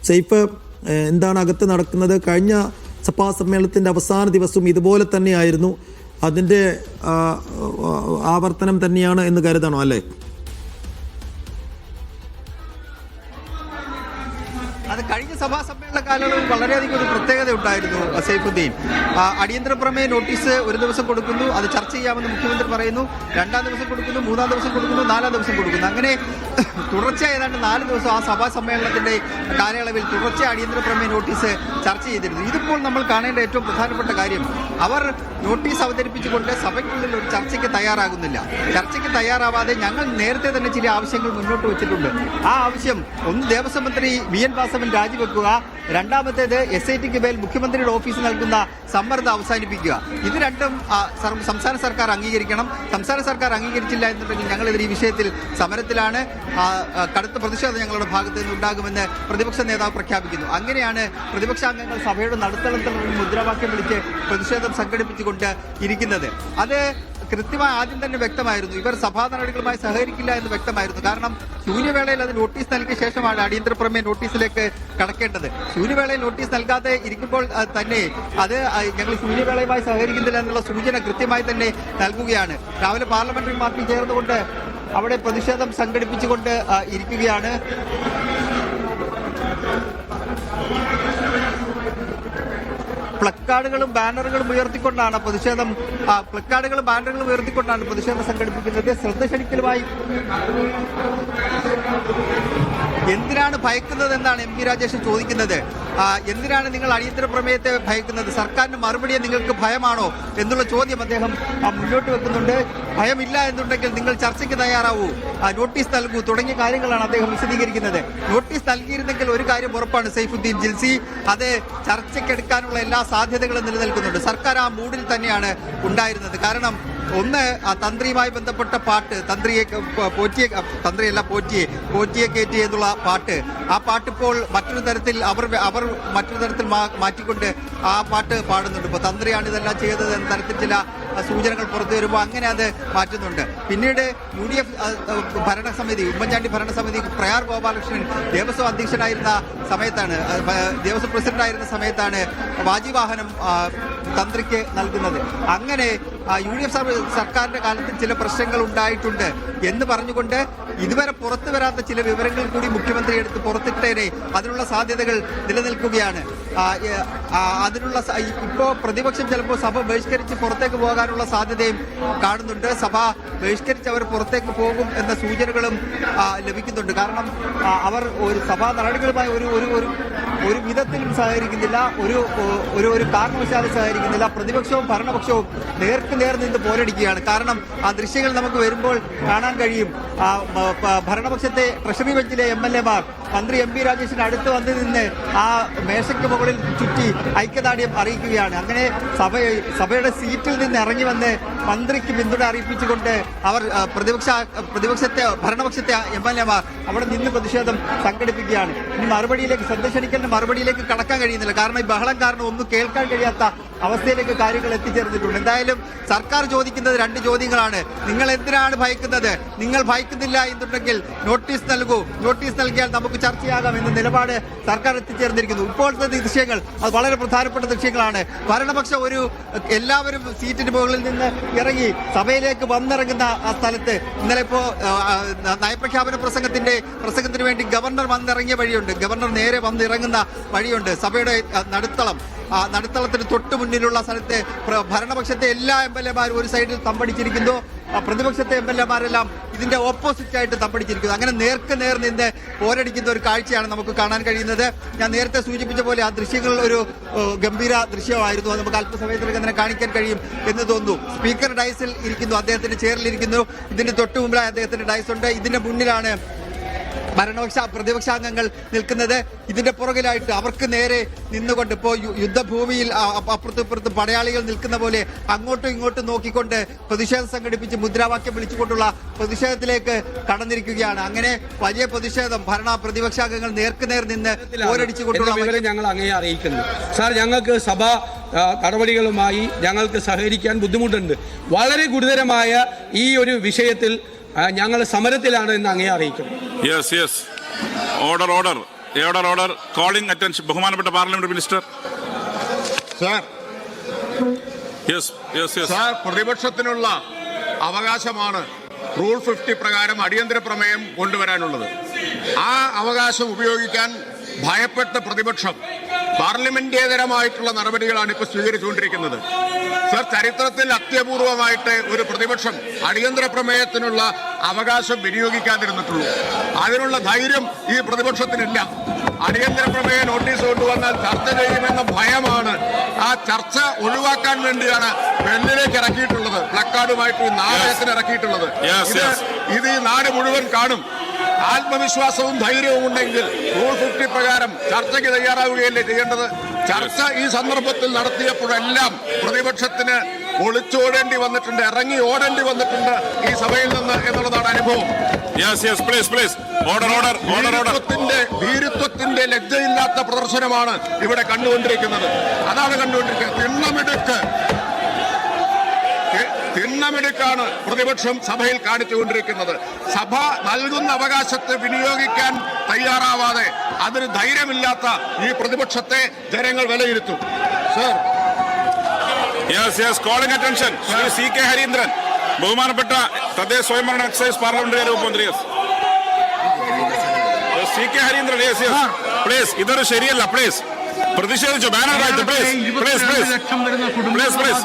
സെയ്ഫ്, എന്താണ് അകത്ത് നടക്കുന്നത്? കഴിഞ്ഞ സഭാ സമ്മേളനത്തിൻ്റെ അവസാന ദിവസവും ഇതുപോലെ തന്നെയായിരുന്നു. അതിൻ്റെ ആവർത്തനം തന്നെയാണ് എന്ന് കരുതണോ? അല്ലേ? അത് കഴിഞ്ഞ സഭാ സമ്മേളന കാലയളവിൽ വളരെയധികം ഒരു പ്രത്യേകത ഉണ്ടായിരുന്നു സൈഫുദ്ദീൻ. അടിയന്തര പ്രമേയ നോട്ടീസ് ഒരു ദിവസം കൊടുക്കുന്നു, അത് ചർച്ച ചെയ്യാമെന്ന് മുഖ്യമന്ത്രി പറയുന്നു. രണ്ടാം ദിവസം കൊടുക്കുന്നു, മൂന്നാം ദിവസം കൊടുക്കുന്നു, നാലാം ദിവസം കൊടുക്കുന്നു. അങ്ങനെ തുടർച്ചയായി ഏതാണ്ട് 4 ദിവസം ആ സഭാ സമ്മേളനത്തിന്റെ കാലയളവിൽ തുടർച്ചയായി അടിയന്തര പ്രമേയ നോട്ടീസ് ചർച്ച ചെയ്തിരുന്നു. ഇതിപ്പോൾ നമ്മൾ കാണേണ്ട ഏറ്റവും പ്രധാനപ്പെട്ട കാര്യം, അവർ നോട്ടീസ് അവതരിപ്പിച്ചുകൊണ്ട് സഭയ്ക്കുള്ളിൽ ഒരു ചർച്ചയ്ക്ക് തയ്യാറാകുന്നില്ല. ചർച്ചയ്ക്ക് തയ്യാറാവാതെ ഞങ്ങൾ നേരത്തെ തന്നെ ചില ആവശ്യങ്ങൾ മുന്നോട്ട് വെച്ചിട്ടുണ്ട്. ആ ആവശ്യം ഒന്ന്, ദേവസ്വം മന്ത്രി വി എൻ വാസവൻ രാജിവെക്കുക. രണ്ടാമത്തേത് SITക്ക് മേൽ മുഖ്യമന്ത്രിയുടെ ഓഫീസ് നൽകുന്ന സമ്മർദ്ദം അവസാനിപ്പിക്കുക. ഇത് രണ്ടും സംസ്ഥാന സർക്കാർ അംഗീകരിക്കണം. സംസ്ഥാന സർക്കാർ അംഗീകരിച്ചില്ല എന്നുണ്ടെങ്കിൽ ഞങ്ങളിതിൽ ഈ വിഷയത്തിൽ സമരത്തിലാണ്. കടുത്ത പ്രതിഷേധം ഞങ്ങളുടെ ഭാഗത്ത് നിന്ന് ഉണ്ടാകുമെന്ന് പ്രതിപക്ഷ നേതാവ് പ്രഖ്യാപിക്കുന്നു. അങ്ങനെയാണ് പ്രതിപക്ഷാംഗങ്ങൾ സഭയുടെ നടുത്തളത്തിൽ മുദ്രാവാക്യം വിളിച്ച് പ്രതിഷേധം സംഘടിപ്പിച്ചുകൊണ്ട് ഇരിക്കുന്നത്. അത് കൃത്യമായി ആദ്യം തന്നെ വ്യക്തമായിരുന്നു. ഇവർ സഭാ നടപടികളുമായി സഹകരിക്കില്ല എന്ന് വ്യക്തമായിരുന്നു. കാരണം ശൂന്യവേളയിൽ അത് നോട്ടീസ് നൽകിയ ശേഷമാണ് അടിയന്തര പ്രമേയ നോട്ടീസിലേക്ക് കടക്കേണ്ടത്. ശൂന്യവേളയിൽ നോട്ടീസ് നൽകാതെ ഇരിക്കുമ്പോൾ തന്നെ അത് ഞങ്ങൾ ശൂന്യവേളയുമായി സഹകരിക്കുന്നില്ല എന്നുള്ള സൂചന കൃത്യമായി തന്നെ നൽകുകയാണ്. രാവിലെ പാർലമെന്ററി പാർട്ടി ചേർന്നുകൊണ്ട് അവിടെ പ്രതിഷേധം സംഘടിപ്പിച്ചുകൊണ്ട് ഇരിക്കുകയാണ്. പ്ലക്കാർഡുകളും ബാനറുകളും ഉയർത്തിക്കൊണ്ടാണ് പ്രതിഷേധം സംഘടിപ്പിക്കുന്നത്. ശ്രദ്ധ ക്ഷണിക്കലുമായി എന്തിനാണ് ഭയക്കുന്നത് എന്നാണ് MP രാജേഷ് ചോദിക്കുന്നത്. എന്തിനാണ് നിങ്ങൾ അടിയന്തര പ്രമേയത്തെ ഭയക്കുന്നത്? സർക്കാരിന്റെ മറുപടിയെ നിങ്ങൾക്ക് ഭയമാണോ എന്നുള്ള ചോദ്യം അദ്ദേഹം മുന്നോട്ട് വെക്കുന്നുണ്ട്. ഭയമില്ല എന്നുണ്ടെങ്കിൽ നിങ്ങൾ ചർച്ചയ്ക്ക് തയ്യാറാവൂ, നോട്ടീസ് നൽകൂ തുടങ്ങിയ കാര്യങ്ങളാണ് അദ്ദേഹം വിശദീകരിക്കുന്നത്. നോട്ടീസ് നൽകിയിരുന്നെങ്കിൽ ഒരു കാര്യം ഉറപ്പാണ് സൈഫുദ്ദീൻ ജിൽസി, അത് ചർച്ചയ്ക്കെടുക്കാനുള്ള എല്ലാ സാധ്യതകളും നിലനിൽക്കുന്നുണ്ട്. സർക്കാർ ആ മൂഡിൽ തന്നെയാണ് ഉണ്ടായിരുന്നത്. കാരണം ഒന്ന്, തന്ത്രിയുമായി ബന്ധപ്പെട്ട പാട്ട്, പോറ്റിയെ കയറ്റി എന്നുള്ള പാട്ട്, ആ പാട്ടിപ്പോൾ മറ്റൊരു തരത്തിൽ അവർ മറ്റൊരു തരത്തിൽ മാറ്റിക്കൊണ്ട് ആ പാട്ട് പാടുന്നുണ്ട്. ഇപ്പോൾ തന്ത്രിയാണ് ഇതെല്ലാം ചെയ്തത് എന്ന തരത്തിൽ ചില സൂചനകൾ പുറത്തു വരുമ്പോൾ അങ്ങനെ അത് മാറ്റുന്നുണ്ട്. പിന്നീട് UDF ഭരണസമിതി, ഉമ്മൻചാണ്ടി ഭരണസമിതി, പ്രയാർ ഗോപാലകൃഷ്ണൻ ദേവസ്വം അധ്യക്ഷനായിരുന്ന സമയത്താണ്, ദേവസ്വം പ്രസിഡന്റായിരുന്ന സമയത്താണ് വാജിവാഹനം തന്ത്രിക്ക് നൽകുന്നത്. അങ്ങനെ UDF സർക്കാരിന്റെ കാലത്ത് ചില പ്രശ്നങ്ങൾ ഉണ്ടായിട്ടുണ്ട് എന്ന് പറഞ്ഞുകൊണ്ട് ഇതുവരെ പുറത്തു വരാത്ത ചില വിവരങ്ങൾ കൂടി മുഖ്യമന്ത്രി എടുത്ത് പുറത്തിട്ടേനെ അതിനുള്ള സാധ്യതകൾ നിലനിൽക്കുകയാണ്. ഇപ്പോ പ്രതിപക്ഷം ചിലപ്പോൾ സഭ ബഹിഷ്കരിച്ച് പുറത്തേക്ക് പോകാനുള്ള സാധ്യതയും കാണുന്നുണ്ട്. സഭ ബഹിഷ്കരിച്ച് അവർ പുറത്തേക്ക് പോകും എന്ന സൂചനകളും ലഭിക്കുന്നുണ്ട്. കാരണം അവർ ഒരു സഭാ നടപടികളുമായി ഒരു വിധത്തിലും സഹകരിക്കുന്നില്ല, ഒരു കാരണവശാലും സഹകരിക്കുന്നില്ല. പ്രതിപക്ഷവും ഭരണപക്ഷവും നേർ നിന്ന് പോരടിക്കുകയാണ്. കാരണം ആ ദൃശ്യങ്ങൾ നമുക്ക് വരുമ്പോൾ കാണാൻ കഴിയും. ഭരണപക്ഷത്തെ ട്രഷറി ബെഞ്ചിലെ MLA മാർ മന്ത്രി MP രാജേഷിന് അടുത്ത് വന്ന് നിന്ന് ആ മേശയ്ക്ക് മുകളിൽ ചുറ്റി ഐക്യദാർഢ്യം അറിയിക്കുകയാണ്. അങ്ങനെ സഭയുടെ സീറ്റിൽ നിന്ന് ഇറങ്ങി വന്ന് മന്ത്രിക്ക് പിന്തുണ അറിയിപ്പിച്ചുകൊണ്ട് അവർ ഭരണപക്ഷത്തെ MLA മാർ അവിടെ നിന്ന് പ്രതിഷേധം സംഘടിപ്പിക്കുകയാണ്. ഇനി ശ്രദ്ധ ക്ഷണിക്കലിന്റെ മറുപടിയിലേക്ക് കടക്കാൻ കഴിയുന്നില്ല. കാരണം ഈ ബഹളം കാരണം ഒന്നും കേൾക്കാൻ കഴിയാത്ത അവസ്ഥയിലേക്ക് കാര്യങ്ങൾ എത്തിച്ചേർന്നിട്ടുണ്ട്. എന്തായാലും സർക്കാർ ചോദിക്കുന്നത് 2 ചോദ്യങ്ങളാണ്. നിങ്ങൾ എന്തിനാണ് ഭയക്കുന്നത്? നിങ്ങൾ ഭയക്കുന്നില്ല എന്നുണ്ടെങ്കിൽ നോട്ടീസ് നൽകൂ, നോട്ടീസ് നൽകിയാൽ നമുക്ക് ചർച്ചയാകാം എന്ന നിലപാട് സർക്കാർ എത്തിച്ചേർന്നിരിക്കുന്നു. ഇപ്പോഴത്തെ ദൃശ്യങ്ങൾ അത് വളരെ പ്രധാനപ്പെട്ട ദൃശ്യങ്ങളാണ്. ഭരണപക്ഷം എല്ലാവരും സീറ്റിന് മുകളിൽ നിന്ന് ഇറങ്ങി സഭയിലേക്ക് വന്നിറങ്ങുന്ന ആ സ്ഥലത്ത് ഇന്നലെ ഇപ്പോ നയപ്രഖ്യാപന പ്രസംഗത്തിന് വേണ്ടി ഗവർണർ വന്നിറങ്ങിയ വഴിയുണ്ട്. ഗവർണർ നേരെ വന്നിറങ്ങുന്ന വഴിയുണ്ട്. സഭയുടെ നടുത്തളത്തിന് തൊട്ടു മുന്നിലുള്ള സ്ഥലത്ത് ഭരണപക്ഷത്തെ എല്ലാ MLA മാരും ഒരു സൈഡിൽ തമ്പടിച്ചിരിക്കുന്നു. പ്രതിപക്ഷത്തെ MLA മാരെല്ലാം ഇതിന്റെ ഓപ്പോസിറ്റ് ആയിട്ട് തമ്പടിച്ചിരിക്കുന്നു. അങ്ങനെ നേർ നിന്ന് പോരടിക്കുന്ന ഒരു കാഴ്ചയാണ് നമുക്ക് കാണാൻ കഴിയുന്നത്. ഞാൻ നേരത്തെ സൂചിപ്പിച്ച പോലെ ആ ദൃശ്യങ്ങൾ ഒരു ഗംഭീര ദൃശ്യമായിരുന്നു. അത് നമുക്ക് അല്പസമയത്തിലേക്ക് തന്നെ കാണിക്കാൻ കഴിയും എന്ന് തോന്നുന്നു. സ്പീക്കർ ഡയസിൽ ഇരിക്കുന്നു, അദ്ദേഹത്തിന്റെ ചെയറിലിരിക്കുന്നു. ഇതിന്റെ തൊട്ടു മുമ്പിലായി അദ്ദേഹത്തിന്റെ ഡയസ് ഉണ്ട്. ഇതിന്റെ മുന്നിലാണ് പ്രതിപക്ഷാംഗങ്ങൾ നിൽക്കുന്നത്. ഇതിന്റെ പുറകിലായിട്ട് അവർക്ക് നേരെ നിന്നുകൊണ്ട് ഇപ്പോൾ യുദ്ധഭൂമിയിൽ അപ്പുറത്തും പടയാളികൾ നിൽക്കുന്ന പോലെ അങ്ങോട്ടും ഇങ്ങോട്ടും നോക്കിക്കൊണ്ട് പ്രതിഷേധം സംഘടിപ്പിച്ച് മുദ്രാവാക്യം വിളിച്ചുകൊണ്ടുള്ള പ്രതിഷേധത്തിലേക്ക് കടന്നിരിക്കുകയാണ്. അങ്ങനെ വലിയ പ്രതിഷേധം പ്രതിപക്ഷാംഗങ്ങൾ നേർക്കുനേർ നിന്ന് പോരടിച്ചുകൊണ്ടുള്ള ഞങ്ങൾ അങ്ങേ അറിയിക്കുന്നു. സാർ, ഞങ്ങൾക്ക് സഭാ നടപടികളുമായി ഞങ്ങൾക്ക് സഹകരിക്കാൻ ബുദ്ധിമുട്ടുണ്ട്. വളരെ ഗുരുതരമായ ഈ ഒരു വിഷയത്തിൽ ഞങ്ങൾ സമരത്തിലാണ് എന്ന് അങ്ങേ അറിയിക്കുന്നു. Yes order order calling attention ബഹുമാനപ്പെട്ട parliament minister. Sir yes yes yes sir, പ്രതിപക്ഷത്തിനുള്ള അവകാശമാണ് റൂൾ 50 പ്രകാരം അടിയന്തര പ്രമേയം കൊണ്ടുവരാനുള്ളത്. ആ അവകാശം ഉപയോഗിക്കാൻ ഭയപ്പെട്ട പ്രതിപക്ഷം പാർലമെന്റേതരമായിട്ടുള്ള നടപടികളാണ് ഇപ്പോൾ സ്വീകരിച്ചുകൊണ്ടിരിക്കുന്നത്. സർ, ചരിത്രത്തിൽ അത്യപൂർവമായിട്ട് ഒരു പ്രതിപക്ഷം അടിയന്തര പ്രമേയത്തിനുള്ള അവകാശം വിനിയോഗിക്കാതിരുന്നിട്ടുള്ളൂ. അതിനുള്ള ധൈര്യം ഈ പ്രതിപക്ഷത്തിനില്ല. അടിയന്തര പ്രമേയ നോട്ടീസ് കൊണ്ടുവന്നാൽ ചർച്ച ചെയ്യുമെന്ന ഭയമാണ് ആ ചർച്ച ഒഴിവാക്കാൻ വേണ്ടിയാണ് വെള്ളിലേക്ക് ഇറക്കിയിട്ടുള്ളത്, പ്ലക്കാർഡുമായിട്ട് ഈ നാടകത്തിന് ഇറക്കിയിട്ടുള്ളത്. ഇത് ഈ നാട് മുഴുവൻ കാണും. ആത്മവിശ്വാസവും ധൈര്യവും ഉണ്ടെങ്കിൽ റൂൾ 50 പ്രകാരം ചർച്ചയ്ക്ക് തയ്യാറാവുകയല്ലേ ചെയ്യേണ്ടത്? ചർച്ച ഈ സന്ദർഭത്തിൽ നടത്തിയപ്പോഴെല്ലാം പ്രതിപക്ഷത്തിന് ഒളിച്ചോടേണ്ടി വന്നിട്ടുണ്ട്, ഇറങ്ങി ഓടേണ്ടി വന്നിട്ടുണ്ട് ഈ സഭയിൽ നിന്ന് എന്നുള്ളതാണ് അനുഭവം. ഭീരുത്വത്തിന്റെ ലജ്ജയില്ലാത്ത പ്രദർശനമാണ് ഇവിടെ കണ്ടുകൊണ്ടിരിക്കുന്നത്. അതാണ് കണ്ടുകൊണ്ടിരിക്കുന്നത്. തിണ്ണമെടുക്കാണ് പ്രതിപക്ഷം സഭയിൽ കാണിച്ചുകൊണ്ടിരിക്കുന്നത്. സഭ നൽകുന്ന അവകാശത്തെ വിനിയോഗിക്കാൻ തയ്യാറാവാതെ അതിന് ധൈര്യമില്ലാത്ത ഈ പ്രതിപക്ഷത്തെ ജനങ്ങൾ വിലയിരുത്തും. Sir, calling attention Shri CK Harindran, ബഹുമാനപ്പെട്ട തദ്ദേശ സ്വയംഭരണ എക്സൈസ് പാർലമെന്ററി വകുപ്പ് മന്ത്രി. CK ഹരീന്ദ്രൻ, പ്ലീസ്, ഇതൊരു ശരിയല്ല. പ്ലീസ് പ്രതിഷേധിച്ചു, banner please please please please please